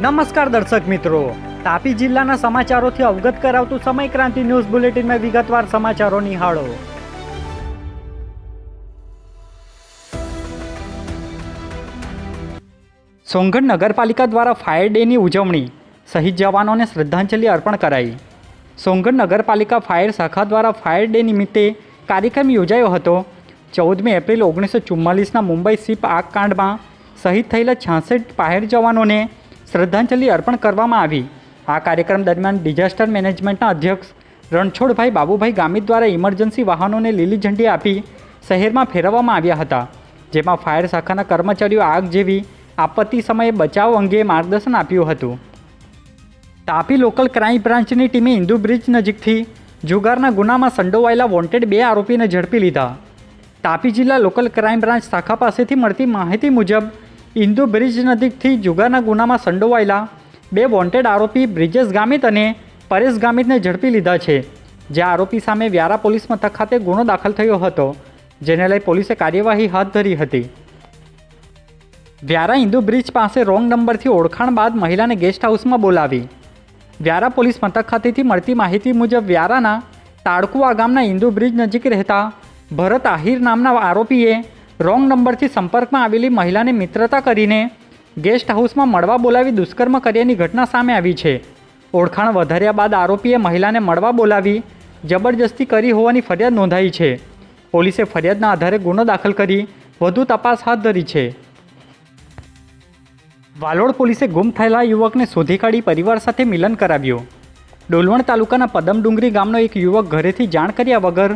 નમસ્કાર દર્શક મિત્રો, તાપી જિલ્લાના સમાચારોથી અવગત કરાવતું સમય ક્રાંતિ ન્યૂઝ બુલેટિનમાં વિગતવાર સમાચારો નિહાળો. સોનગઢ નગરપાલિકા દ્વારા ફાયર ડેની ઉજવણી, શહીદ જવાનોને શ્રદ્ધાંજલિ અર્પણ કરાઈ. સોનગઢ નગરપાલિકા ફાયર શાખા દ્વારા ફાયર ડે નિમિત્તે કાર્યક્રમ યોજાયો હતો. 14મી એપ્રિલ 1944ના મુંબઈ શિપ આગ કાંડમાં શહીદ થયેલા 66 ફાયર જવાનોને શ્રદ્ધાંજલિ અર્પણ કરવામાં આવી. આ કાર્યક્રમ દરમિયાન ડિઝાસ્ટર મેનેજમેન્ટના અધ્યક્ષ રણછોડભાઈ બાબુભાઈ ગામિત દ્વારા ઇમરજન્સી વાહનોને લીલી ઝંડી આપી શહેરમાં ફેરવવામાં આવ્યા હતા, જેમાં ફાયર શાખાના કર્મચારીઓ આગ જેવી આપત્તિ સમયે બચાવ અંગે માર્ગદર્શન આપ્યું હતું. તાપી લોકલ ક્રાઇમ બ્રાન્ચની ટીમે ઇન્દુ બ્રિજ નજીકથી જુગારના ગુનામાં સંડોવાયેલા વોન્ટેડ 2 આરોપીને ઝડપી લીધા. તાપી જિલ્લા લોકલ ક્રાઇમ બ્રાન્ચ શાખા પાસેથી મળતી માહિતી મુજબ ઇન્દુ બ્રિજ નજીકથી જુગારના ગુનામાં સંડોવાયેલા 2 વોન્ટેડ આરોપી બ્રિજેશ ગામિત અને પરેશ ગામિતને ઝડપી લીધા છે. જે આરોપી સામે વ્યારા પોલીસ મથક ખાતે ગુનો દાખલ થયો હતો, જેને લઈ પોલીસે કાર્યવાહી હાથ ધરી હતી. વ્યારા ઇન્દુ બ્રિજ પાસે રોંગ નંબરથી ઓળખાણ બાદ મહિલાને ગેસ્ટ હાઉસમાં બોલાવી. વ્યારા પોલીસ મથક ખાતેથી મળતી માહિતી મુજબ વ્યારાના તાળકુવા ગામના ઇન્દુ બ્રિજ નજીક રહેતા ભરત આહિર નામના આરોપીએ રોંગ નંબરથી સંપર્કમાં આવેલી મહિલાને મિત્રતા કરીને ગેસ્ટ હાઉસમાં મળવા બોલાવી દુષ્કર્મ કર્યાની ઘટના સામે આવી છે. ઓળખાણ વધાર્યા બાદ આરોપીએ મહિલાને મળવા બોલાવી જબરજસ્તી કરી હોવાની ફરિયાદ નોંધાઈ છે. પોલીસે ફરિયાદના આધારે ગુનો દાખલ કરી વધુ તપાસ હાથ ધરી છે. વાલોડ પોલીસે ગુમ થયેલા યુવકને શોધી કાઢી પરિવાર સાથે મિલન કરાવ્યું. ડોલવણ તાલુકાના પદમડુંગરી ગામનો એક યુવક ઘરેથી જાણ કર્યા વગર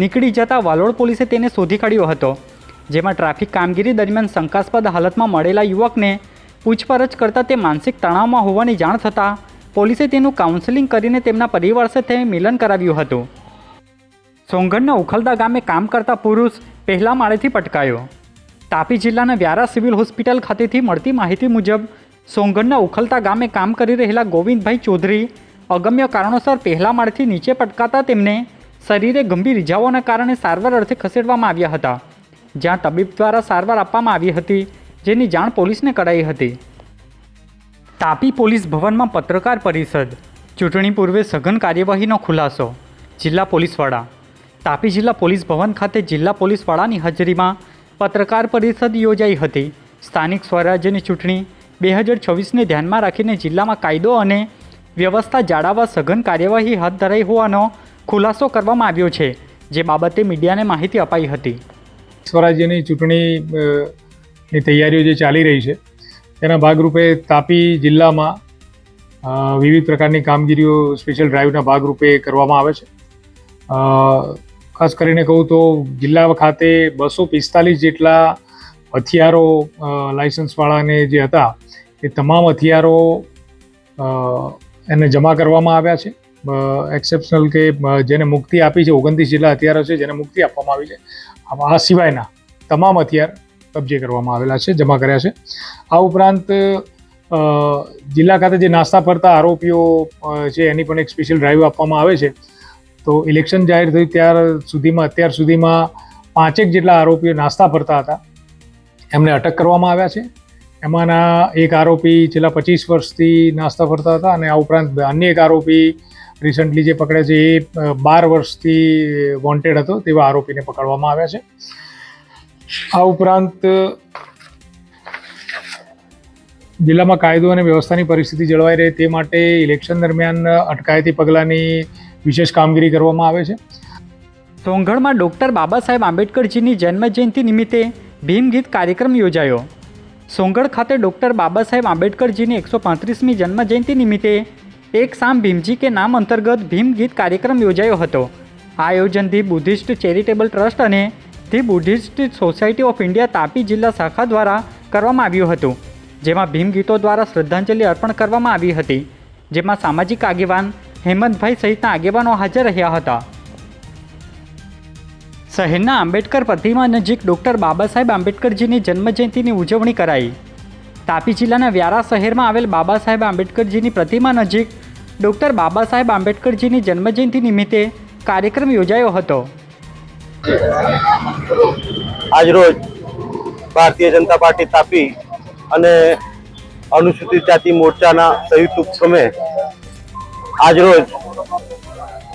નીકળી જતા વાલોડ પોલીસે તેને શોધી કાઢ્યો હતો, જેમાં ટ્રાફિક કામગીરી દરમિયાન શંકાસ્પદ હાલતમાં મળેલા યુવકને પૂછપરછ કરતાં તે માનસિક તણાવમાં હોવાની જાણ થતાં પોલીસે તેનું કાઉન્સેલિંગ કરીને તેમના પરિવાર સાથે મિલન કરાવ્યું હતું. સોનગઢના ઉખલદા ગામે કામ કરતા પુરુષ પહેલા માળેથી પટકાયો. તાપી જિલ્લાના વ્યારા સિવિલ હોસ્પિટલ ખાતેથી મળતી માહિતી મુજબ સોનગઢના ઉખલતા ગામે કામ કરી રહેલા ગોવિંદભાઈ ચૌધરી અગમ્ય કારણોસર પહેલા માળેથી નીચે પટકાતા તેમને શરીરે ગંભીર ઇજાઓના કારણે સારવાર અર્થે ખસેડવામાં આવ્યા હતા, જ્યાં તબીબ દ્વારા સારવાર આપવામાં આવી હતી, જેની જાણ પોલીસને કરાઈ હતી. તાપી પોલીસ ભવનમાં પત્રકાર પરિષદ, ચૂંટણી પૂર્વે સઘન કાર્યવાહીનો ખુલાસો. જિલ્લા પોલીસ વડા. તાપી જિલ્લા પોલીસ ભવન ખાતે જિલ્લા પોલીસ વડાની હાજરીમાં પત્રકાર પરિષદ યોજાઈ હતી. સ્થાનિક સ્વરાજ્યની ચૂંટણી 2024ને ધ્યાનમાં રાખીને જિલ્લામાં કાયદો અને વ્યવસ્થા જાળવવા સઘન કાર્યવાહી હાથ ધરાઈ હોવાનો ખુલાસો કરવામાં આવ્યો છે, જે બાબતે મીડિયાને માહિતી અપાઈ હતી. સ્વરાજ્યની ચૂંટણીની તૈયારીઓ જે ચાલી રહી છે તેના ભાગરૂપે તાપી જિલ્લામાં વિવિધ પ્રકારની કામગીરીઓ સ્પેશિયલ ડ્રાઈવના ભાગરૂપે કરવામાં આવે છે. ખાસ કરીને કહું તો જિલ્લા ખાતે 245 જેટલા હથિયારો લાયસન્સવાળાને જે હતા એ તમામ હથિયારો એને જમા કરવામાં આવ્યા છે. એક્સેપ્શનલ કે જેને મુક્તિ આપી છે 29 જેટલા હથિયારો છે જેને મુક્તિ આપવામાં આવી છે. આ સિવાયના તમામ હથિયાર કબજે કરવામાં આવેલા છે, જમા કર્યા છે. આ ઉપરાંત જિલ્લા ખાતે જે નાસ્તા ફરતા આરોપીઓ છે એની પણ એક સ્પેશિયલ ડ્રાઈવ આપવામાં આવે છે. તો ઇલેક્શન જાહેર થયું અત્યાર સુધીમાં 5 જેટલા આરોપીઓ નાસ્તા ફરતા હતા, એમને અટક કરવામાં આવ્યા છે. એમાંના એક આરોપી છેલ્લા 25 વર્ષથી નાસ્તા ફરતા હતા અને આ ઉપરાંત અન્ય એક આરોપી રિસન્ટલી જે પકડે છે એ 12 વર્ષથી વોન્ટેડ હતો, તેવા આરોપીને પકડવામાં આવ્યા છે. આ ઉપરાંત જિલ્લામાં કાયદો અને વ્યવસ્થાની પરિસ્થિતિ જળવાઈ રહે તે માટે ઇલેક્શન દરમિયાન અટકાયતી પગલાંની વિશેષ કામગીરી કરવામાં આવે છે. સોનગઢમાં ડૉક્ટર બાબા સાહેબ આંબેડકરજીની જન્મજયંતિ નિમિત્તે ભીમ ગીત કાર્યક્રમ યોજાયો. સોનગઢ ખાતે ડૉક્ટર બાબા સાહેબ આંબેડકરજીની 135મી જન્મજયંતિ નિમિત્તે એક શામ ભીમજી કે નામ અંતર્ગત ભીમ ગીત કાર્યક્રમ યોજાયો હતો. આ આયોજન ધી બુદ્ધિસ્ટ ચેરિટેબલ ટ્રસ્ટ અને the Buddhist society of India Tapi જિલ્લા શાખા દ્વારા કરવામાં આવ્યું હતું, જેમાં ભીમ ગીતો દ્વારા શ્રદ્ધાંજલિ અર્પણ કરવામાં આવી હતી, જેમાં સામાજિક આગેવાન હેમંતભાઈ સહિતના આગેવાનો હાજર રહ્યા હતા. શહેરના આંબેડકર પ્રતિમા નજીક ડૉક્ટર બાબા સાહેબ આંબેડકરજીની જન્મજયંતિની ઉજવણી કરાઈ. તાપી જિલ્લાના વ્યારા શહેરમાં આવેલ બાબા સાહેબ આંબેડકરજીની પ્રતિમા નજીક ડૉક્ટર બાબા સાહેબ આંબેડકરજીની જન્મજયંતિ નિમિત્તે કાર્યક્રમ યોજાયો હતો. આજરોજ ભારતીય જનતા પાર્ટી તાપી અને અનુસૂચિત જાતિ મોરચાના સંયુક્ત ઉપક્રમે આજરોજ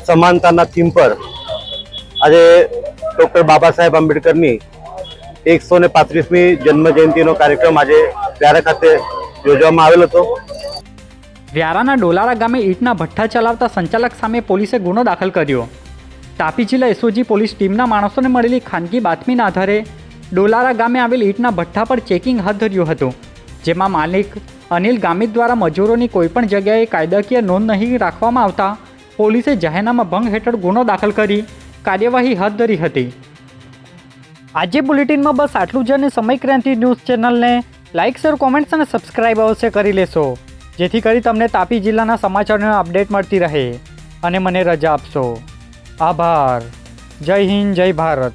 સમાનતાના થીમ પર આજે ડૉક્ટર બાબા સાહેબ આંબેડકરની 135મી જન્મ જયંતિનો કાર્યક્રમ આજે વ્યારા ખાતે યોજવામાં આવેલો હતો. વ્યારાના ડોલારા ગામે ઈંટના ભઠ્ઠા ચલાવતા સંચાલક સામે પોલીસે ગુનો દાખલ કર્યો. તાપી જિલ્લા એસઓજી પોલીસ ટીમના માણસોને મળેલી ખાનગી બાતમીના આધારે ડોલારા ગામે આવેલ ઈંટના ભઠ્ઠા પર ચેકિંગ હાથ ધર્યું હતું, જેમાં માલિક અનિલ ગામિત દ્વારા મજૂરોની કોઈપણ જગ્યાએ કાયદાકીય નોંધ નહીં રાખવામાં આવતા પોલીસે જાહેરનામા ભંગ હેઠળ ગુનો દાખલ કરી કાર્યવાહી હાથ ધરી હતી. આજે બુલેટિનમાં બસ આટલું જ અને સમય ક્રાંતિ ન્યૂઝ ચેનલને લાઇક, શેર, કોમેન્ટ્સ અને સબસ્ક્રાઇબ અવશ્ય કરી લેશો, જેથી કરી તમને તાપી જિલ્લાના સમાચારોની અપડેટ મળતી રહે. અને મને રજા આપશો. આભાર. જય હિન્દ, જય ભારત.